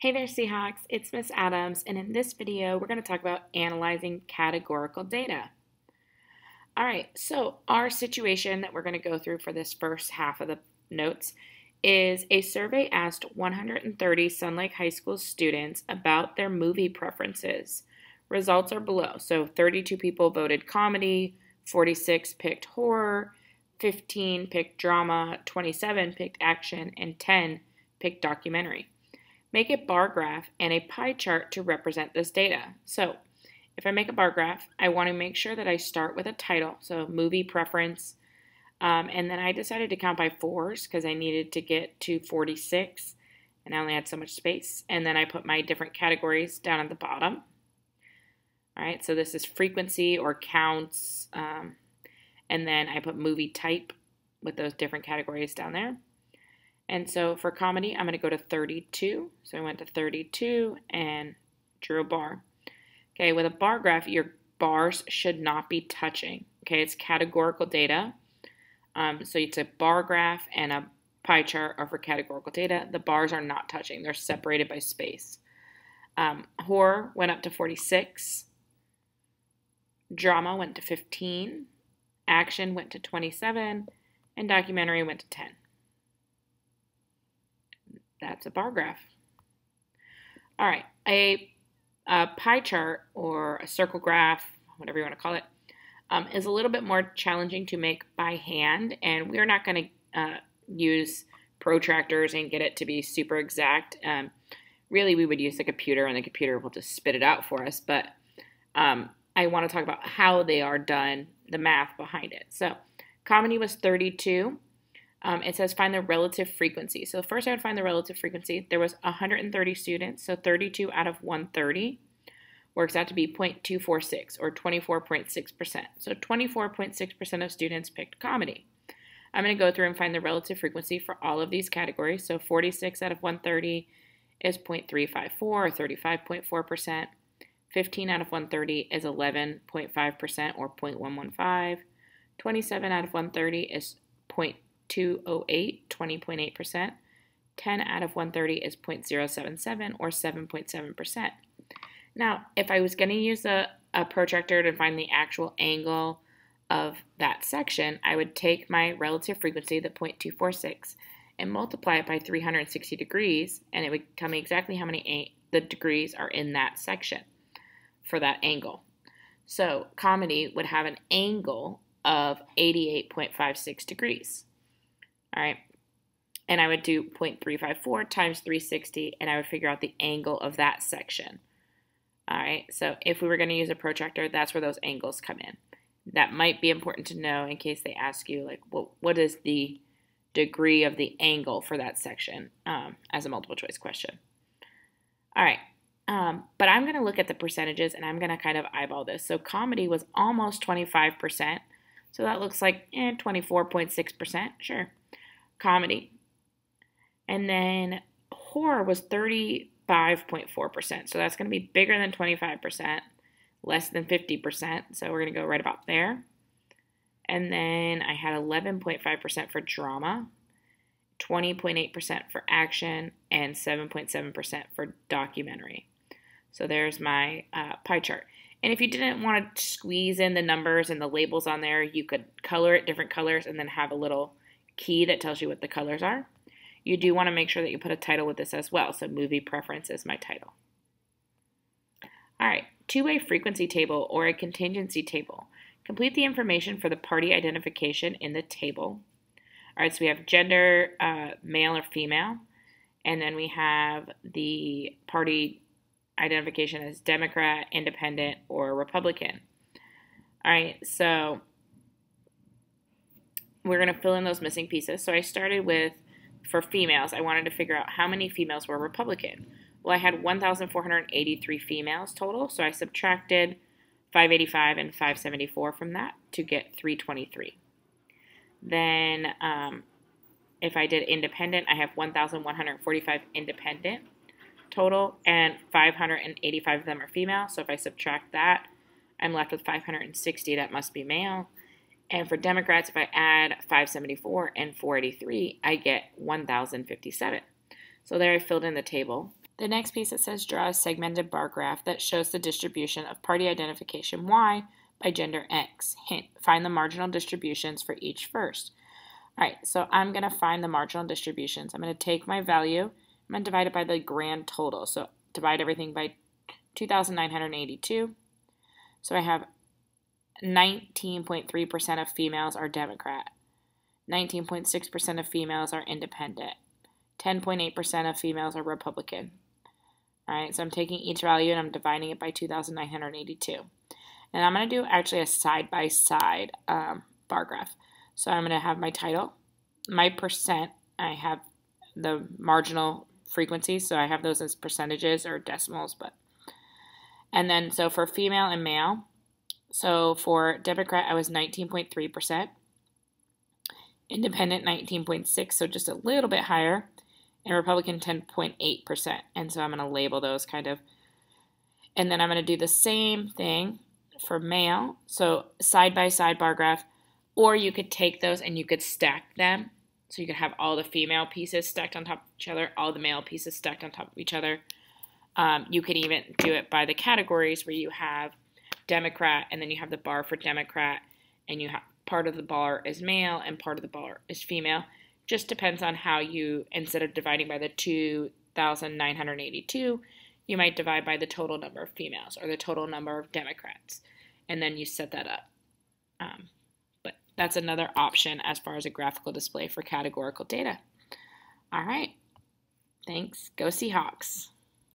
Hey there, Seahawks. It's Miss Adams, and in this video, we're going to talk about analyzing categorical data. All right, so our situation that we're going to go through for this first half of the notes is a survey asked 130 Sun Lake High School students about their movie preferences. Results are below. So 32 people voted comedy, 46 picked horror, 15 picked drama, 27 picked action, and 10 picked documentary. Make a bar graph and a pie chart to represent this data. So if I make a bar graph, I want to make sure that I start with a title, so movie preference, and then I decided to count by fours because I needed to get to 46, and I only had so much space. And then I put my different categories down at the bottom. All right, so this is frequency or counts, and then I put movie type with those different categories down there. And so for comedy, I'm going to go to 32. So I went to 32 and drew a bar. Okay, with a bar graph, your bars should not be touching. Okay, it's categorical data. So it's a bar graph and a pie chart are for categorical data. The bars are not touching. They're separated by space. Horror went up to 46. Drama went to 15. Action went to 27. And documentary went to 10. That's a bar graph. All right, a pie chart or a circle graph, whatever you want to call it, is a little bit more challenging to make by hand, and we're not going to use protractors and get it to be super exact. Really, we would use the computer, and the computer will just spit it out for us, but I want to talk about how they are done, the math behind it. So comedy was 32. It says find the relative frequency. So first I would find the relative frequency. There was 130 students, so 32 out of 130 works out to be 0.246 or 24.6%. So 24.6% of students picked comedy. I'm going to go through and find the relative frequency for all of these categories. So 46 out of 130 is 0.354 or 35.4%. 15 out of 130 is 11.5% or 0.115. 27 out of 130 is 0.208, 20.8%. 10 out of 130 is 0.077 or 7.7%. Now, if I was going to use a protractor to find the actual angle of that section, I would take my relative frequency, the 0.246, and multiply it by 360 degrees, and it would tell me exactly how many the degrees are in that section for that angle. So comedy would have an angle of 88.56 degrees. All right, and I would do 0.354 times 360, and I would figure out the angle of that section. All right, so if we were going to use a protractor, that's where those angles come in. That might be important to know in case they ask you, like, what is the degree of the angle for that section as a multiple choice question. All right, but I'm going to look at the percentages, and I'm going to kind of eyeball this. So comedy was almost 25%, so that looks like 24.6%, sure. Comedy. And then horror was 35.4%. So that's going to be bigger than 25%, less than 50%. So we're going to go right about there. And then I had 11.5% for drama, 20.8% for action, and 7.7% for documentary. So there's my pie chart. And if you didn't want to squeeze in the numbers and the labels on there, you could color it different colors and then have a little key that tells you what the colors are. You do want to make sure that you put a title with this as well. So movie preference is my title. All right, two-way frequency table or a contingency table. Complete the information for the party identification in the table. All right, so we have gender, male or female, and then we have the party identification as Democrat, Independent, or Republican. All right, so we're going to fill in those missing pieces. So I started with, for females, I wanted to figure out how many females were Republican. Well, I had 1,483 females total, so I subtracted 585 and 574 from that to get 323. Then if I did independent, I have 1,145 independent total, and 585 of them are female. So if I subtract that, I'm left with 560. That must be male. And for Democrats, if I add 574 and 483, I get 1,057. So there I filled in the table. The next piece, it says draw a segmented bar graph that shows the distribution of party identification Y by gender X. Hint, find the marginal distributions for each first. All right, so I'm going to find the marginal distributions. I'm going to take my value, I'm going to divide it by the grand total. So divide everything by 2,982. So I have 19.3% of females are Democrat. 19.6% of females are independent. 10.8% of females are Republican. All right, so I'm taking each value and I'm dividing it by 2,982. And I'm going to do actually a side-by-side bar graph. So I'm going to have my title, my percent, I have the marginal frequencies, so I have those as percentages or decimals. And then so for female and male, so for Democrat, I was 19.3%. Independent, 19.6%, so just a little bit higher. And Republican, 10.8%. And so I'm going to label those kind of. And then I'm going to do the same thing for male. So side-by-side bar graph. Or you could take those and you could stack them. So you could have all the female pieces stacked on top of each other, all the male pieces stacked on top of each other. You could even do it by the categories where you have Democrat and then you have the bar for Democrat and you have part of the bar is male and part of the bar is female. Just depends on how you, instead of dividing by the 2,982, you might divide by the total number of females or the total number of Democrats. And then you set that up. But that's another option as far as a graphical display for categorical data. All right. Thanks. Go Seahawks.